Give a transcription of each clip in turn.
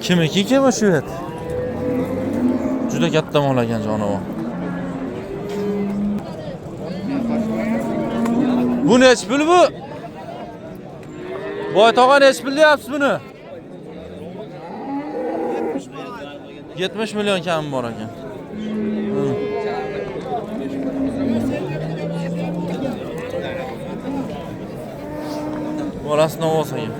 Kimiki kim shu et? Juda katta mol ekan jonivor. Bu nech pul bu? Boy tog'a nech pul deyapsiz buni? 70 milyon kam bor ekan. Bolasini olsa ekan.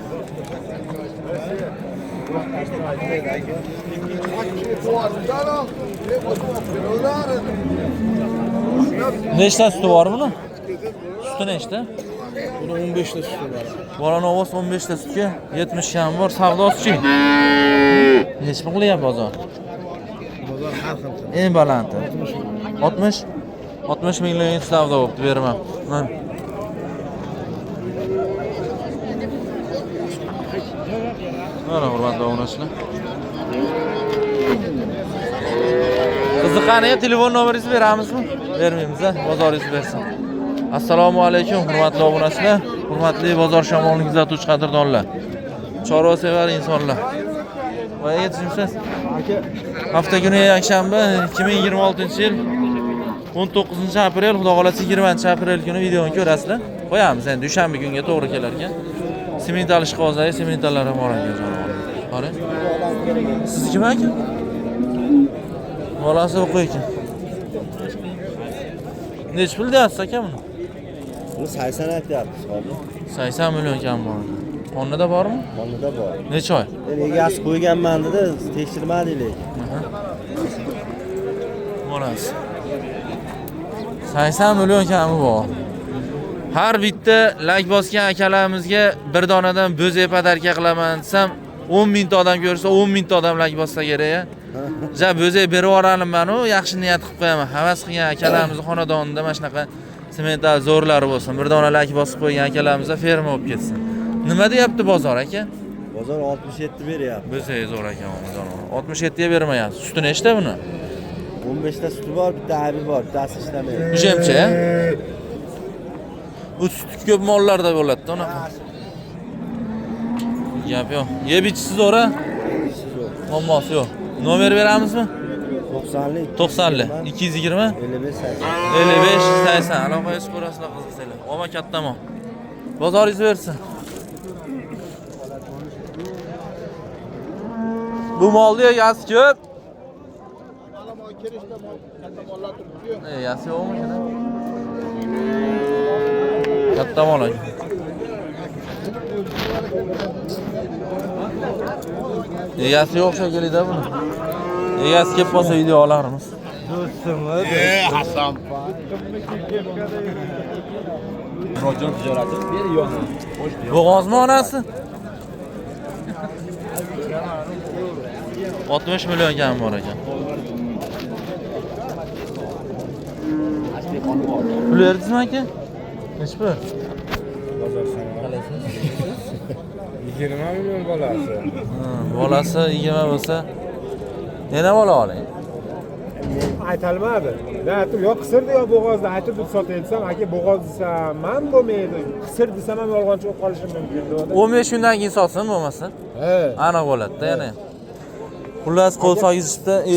Nechta suti bor buni? Suti nechta? Buni 15 ta suti bor. Bolani ovoz 15 ta sutga 70 kam bor, savdosi-chi. Nech pul qilyapti bozor? Bozor har xil. Eng balandi. 60 million savdo bo'pti, beraman. Mana. Mana hurmatli obunachilar. Qiziqaniga telefon nomeringizni beramizmi? Bermaymiz, bozoringiz bersin. Assalomu alaykum hurmatli obunachilar, hurmatli bozor shamolini kuzatuvchi qadrdonlar. Chorva sevar insonlar. Va yetishimsiz. Hafta kuni yakshanba 2026-yil 19-aprel, xudo xolasa 20-aprel kuni videoni ko'rasizlar. Qo'yamiz endi dushanba kunga to'g'ri kelar ekan. Semental ishqozai, sementallar ham bor ekan jonivor. Qarang. Siz kim ekan? Bolasi o'qiy ekan. Nech pul deyapsiz aka buni? Buni 80 aytyapmiz hozir. 80 million kam bor. Qonida bormi? Qonida bor. Necha oy? Men egasi qo'yganman dedi, tekshirmadik lekin. Bolasi. 80 million kami bor. Har bitta like bosgan akalarimizga bir donadan bo'zak podarka qilaman desam, 10 mingta odam ko'rsa, 10 mingta odam like bossa kerak. Ja bo'zak berib yuboralim men-u, yaxshi niyat qilib qo'yaman. Havas qilgan akalarimizni xonadonida mana shunaqa semental zo'rlari bo'lsin. Bir dona like bosib qo'ygan akalarimizga ferma bo'lib ketsin. Nima deyapti bozor aka? Bozor 67 beryapti. Bo'zak zo'r ekan jonivor. 67 ga bermayapsiz. Suti nechta buni? 15 ta suti bor, bitta aybi bor, bittasi ishlamaydi. O'shamcha, a? Bu sut ko'p mollarda bo'ladi-da unaqa. Gap yo'q. Yeb ichsiz o'ra? Muammosi yo'q. Nomer beramizmi? 90lik. 90lik. 220 55 80. Aloqangiz ko'rasizlar qiziqsanglar. Omma kattaman. Bozoringiz bersin. Bu molni egasi ko'p. Egasi yo'qmi shuni? Katta mol ekan. Egasi yo'q shekilli-da buni. Egasi kelib qolsa video olarmiz. Do'stimiz. Hasan. Rojon tijorati ber yo'q. Bo'g'ozmi onasi? 60 million kam bor ekan. Pul berdingizmi aka? Nech pul? Bozor sanalasiz. 20 million bolasi. Bolasi 20 bo'lsa, yana bola oling. Aytalmadi. Men aytdim, yo qisirdi yo bo'g'ozda aytib deb sotay desam, aka bo'g'oz desam, men bo'lmaydi. Qisir desam ham yolg'onchi bo'lib qolishim mumkin dedi. 15 kundan keyin sotsin bo'lmasa. He. Aniq bo'ladi-da yana. Xullas qo'l soyizishda 50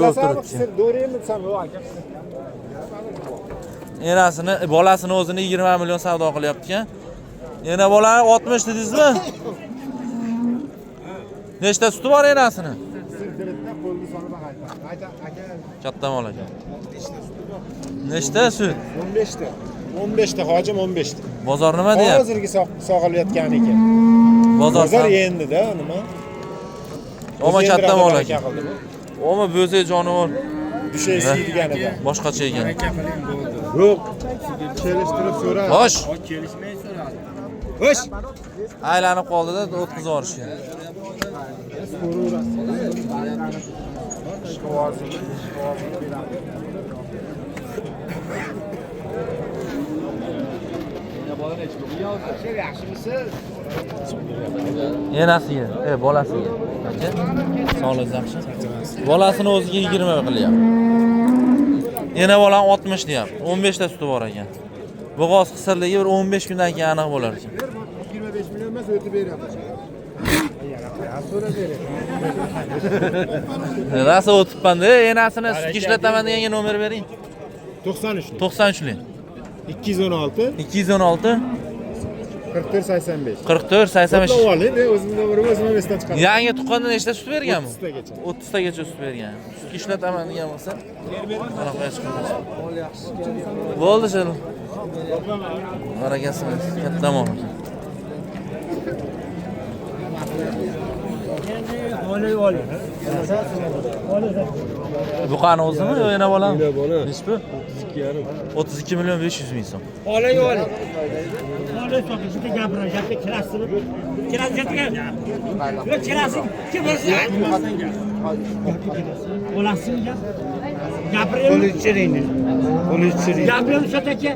bo'lib turibdi. Qisir do'raymi desam, yo'q aka. Enasini, bolasini o'zini 20 million savdo qilyapti-kan. Yana bolani 60 dedingizmi? Nechta suti bor enasini? Katta mol ekan. Nechta sut? 15 ta. 15 ta hojim 15 ta. Bozor nima deyapti? Hozirgi sog'ilayotgan ekan. Bozor endi-da, nima? Omma katta mol ekan. Omma bo'zak jonivor. Dushaysidiganida. Boshqacha ekan. Yo'q. Kelishtirib so'ra. Xo'sh. Kelishmay so'radi. Xo'sh. Aylanib qoldi-da, o'tkazib yuborishgan. Enasiga, bolasiga. Qancha? Sog'liq yaxshi. Bolasini o'ziga 20 qilyapti. Yana bolam 60 deyapti. 15 ta suti bor ekan. Bo'g'oz qisirligi bir 15 kundan keyin aniq bo'lar ekan. 25 million emas, o'tib beryapti. yana qayerga so'rab bering. Rasa o'tibman-da, enasini sutga ishlataman deganga nomer bering. 93 93lik. 216 216 44 85. 44 85. Oling, o'zimni nomerim o'zim esdan chiqaraman. Yangi tuqqandan nechta sut berganmi? 30 tagacha. 30 tagacha sut bergan. Sutga ishlataman degan bo'lsa, anaqa chiqadi. Bo'ldi shuni. Barakasini katta mol. Bu qani o'zimi yo yana bolam? Nechta? 32 million 500 ming so'm. Oling. Oling sotishga gapiradi. Gapga kirasizmi? Kirasizmi? Yo'q, kirasiz. Kim bo'lsa? Olasizmi gap? Gapiring. Qo'lichiring. Gapiring sotaka.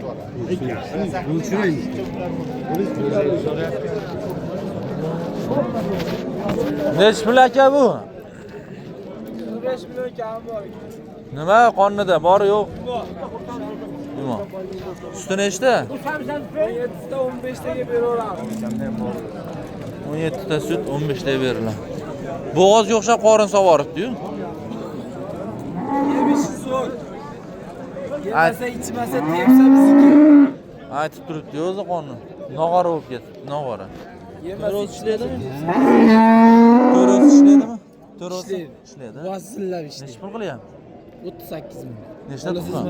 Qo'lichiring. Nech pul aka bu? 5 million kam bor. Nima qonida bor yo'q? Nima? Suti nechta? 7 15 taga beraveramiz. 17 ta sut 15 ta beriladi. Bo'g'ozga o'xshab qorin sovoribdi-yu. Yemishi zo'r. Yemasa ichmasa tepsa bizniki. Aytib turibdi o'zi qonni. Nog'ora bo'lib ketdi, nog'ora. Yemasa ishladimi? To'roz ishlaydimi? To'roz ishlaydi. Vasillab ishlaydi. Nechta pul qilyapti? 38 ming. Nechta tuqqan?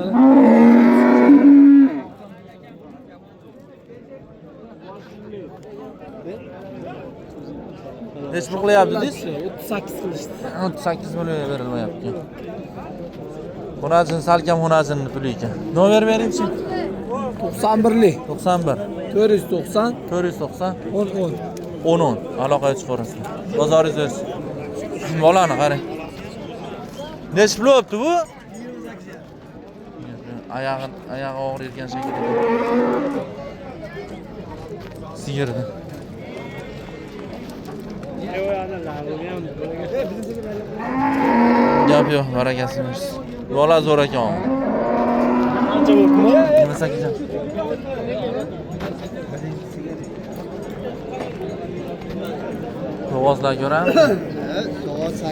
Nech pul qilyapti dedingiz? 38 qilishdi. 38 million berilmayapti. Xunajin salkam xunajinni puli ekan. Nomer bering-chi. 91lik. 91 490 490 10 10 aloqaga chiqarasizlar. Bozoringiz o'z. Bolani qarang. Nech pul bo'pti bu? Oyog'i og'riyotgan shekilli. Sigirdi. Gap yo'q, barakasi bersin. Bola zo'r ekan. Qancha bo'pti? 28. Qog'ozlar ko'ramiz. Soat 8.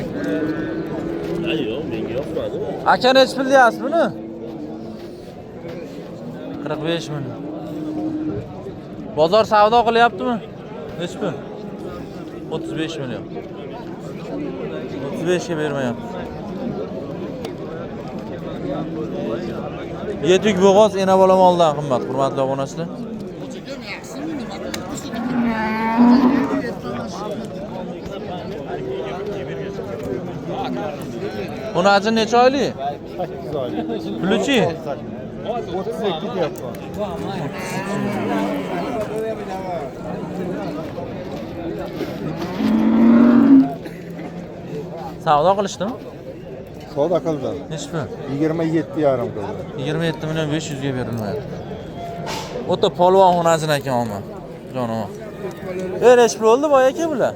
Yo'q, menga yoqmadi. Aka nech pul deyapsiz buni? 45 million. Bozor savdo qilyaptimi? Nech pul? 35 million. 35 ga bermayapti. Yetuk bo'g'oz ena bola moldan qimmat, hurmatli obunachilar. Xunajin necha oylik? 8 oylik. Puluchi? 32 deyapman. Savdo qilishdimi? Savdo qildim. Nech pul? 27,5 qildim. 27 million 500 ga berilmayapti. O'ta polvon xunajin ekan omma. Jonim. Nech pul bo'ldi boy aka bular?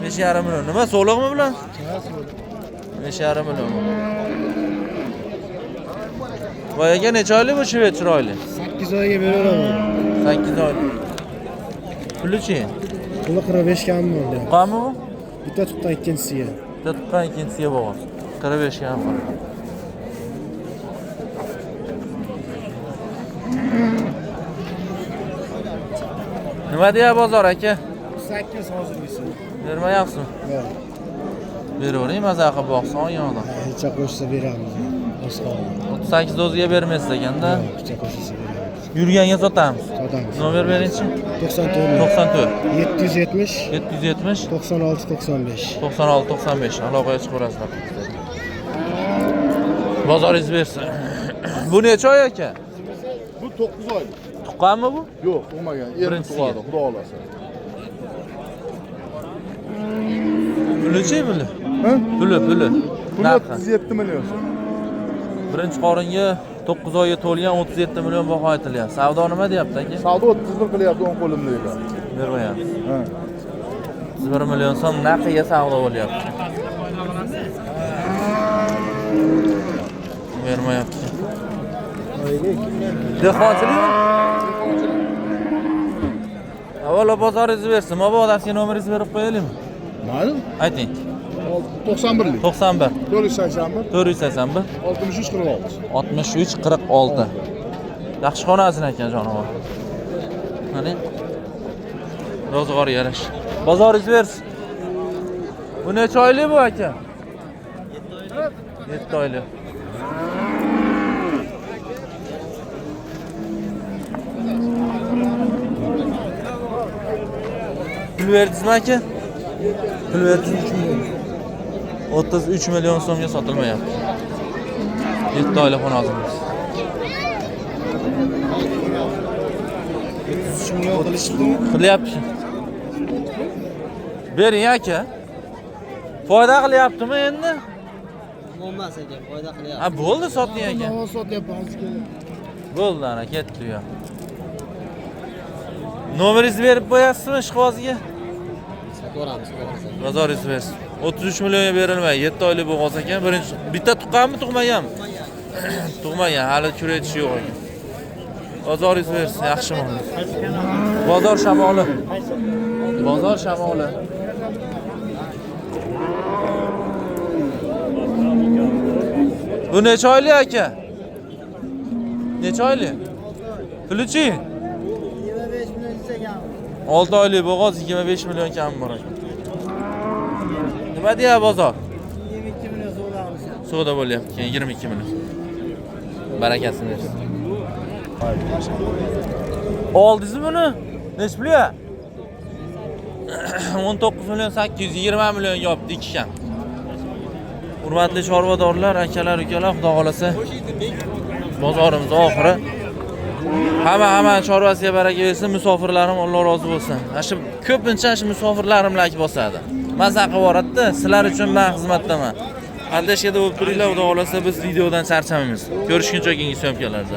5,5 million. Nima so'liqmi bular? 5,5 million. Boy aka necha oylik bu shved chiroyli? 8 oyga beraveramiz. 8 oylik. Puluchi? Puli 45 kam bo'ldi. Qami bu? Bitta tutdan ikkinchisiga. Tutgan ikkinchisiga bo'g'oz. 45 ga ham bor. Nima deya bozor aka? 8 hozirgisi. Bermayapsizmi? Yo'q. Beravering, maza qilib boqsin oyog'ida. Necha qo'shsa beramiz. Boshqa. 38 do'ziga bermaysiz ekanda. Necha qo'shsa beramiz. Yurganga sotamiz. Sotamiz. Nomer bering-chi. 94 94 770 770 96 95. 96 95 aloqaga chiqaverasizlar. Bozoringiz bersin. Bu necha oy aka? Bu 9 oy. Tuqqanmi bu? Yo'q, bo'lmagan. Birinchisiga. Tug'adi, xudo xolasa. Puluchi buni? Ha? Puli. Puli Narxi. 37 million. Birinchi qoringa 9 oyga to'lgan 37 million baho aytilyapti. Savdo nima deyapti aka? Savdo 31 qilyapti 10 qo'limda. Bermayapti. Ha. 1 million so'm narxiga savdo bo'lyapti. Bermayapti. Dehqonchilikmi? Avvalo bozoringizni bersin. Mabodasiga nomeringizni berib qo'yaylikmi? Mayli. Ayting. 91 lik. 91 481 481 63 46. 63 46. Yaxshi xonasini ekan jonivor. Mana. Ro'zg'or yarash. Bozoringizni bersin. Bu necha oylik bu aka? 7 oylik. Pul verdingizmi aka? Pul verdingiz 3 million. 33 million so'mga sotilmayapti. 7 oylik xonasimiz. 33 million qilishibdimi? Qilyapti. Bering aka. Foyda qilyaptimi endi? Bo'lmas ekan, foyda qilyapti. Ha bo'ldi soting aka. Nima sotyapmiz? Bo'ldi ana ketdi u. Nomeringizni berib qo'yasizmi ishqibozga? Ko'ramiz. Bozoringizni bersin. 33 millionga berilmaydi. 7 oylik bo'g'oz ekan. Birinchi bitta tuqqanmi, tug'maganmi? Tug'magan, hali kuretishi yo'q ekan. Bozoringizni bersin, yaxshi mol. Bozor shamoli. Bozor shamoli. Bu necha oylik aka? Necha oylik? Puluchi? 25 million istagan. 6 oylik bo'g'oz 25 million kam bor ekan. Nima deya bozor? 22 million so'ramiz. Savdo bo'lyapti ekan 22 million. Barakasini bersin. Oldingizmi buni? Nech pulya? 19 million 820 million yopdi ikki kam. Hurmatli chorvadorlar, akalar, ukalar, xudo xolasa bozorimiz oxiri. Hamma chorvasiga baraka bersin, musofirlarim Alloh rozi bo'lsin. Shu ko'pincha shu musofirlarimlar bosadi. Maza qilib boradi-da, sizlar uchun men xizmatdaman. Qanday ishda bo'lib turinglar, xudo xolasa biz videodan charchamaymiz. Ko'rishguncha keyingi syomkalarda.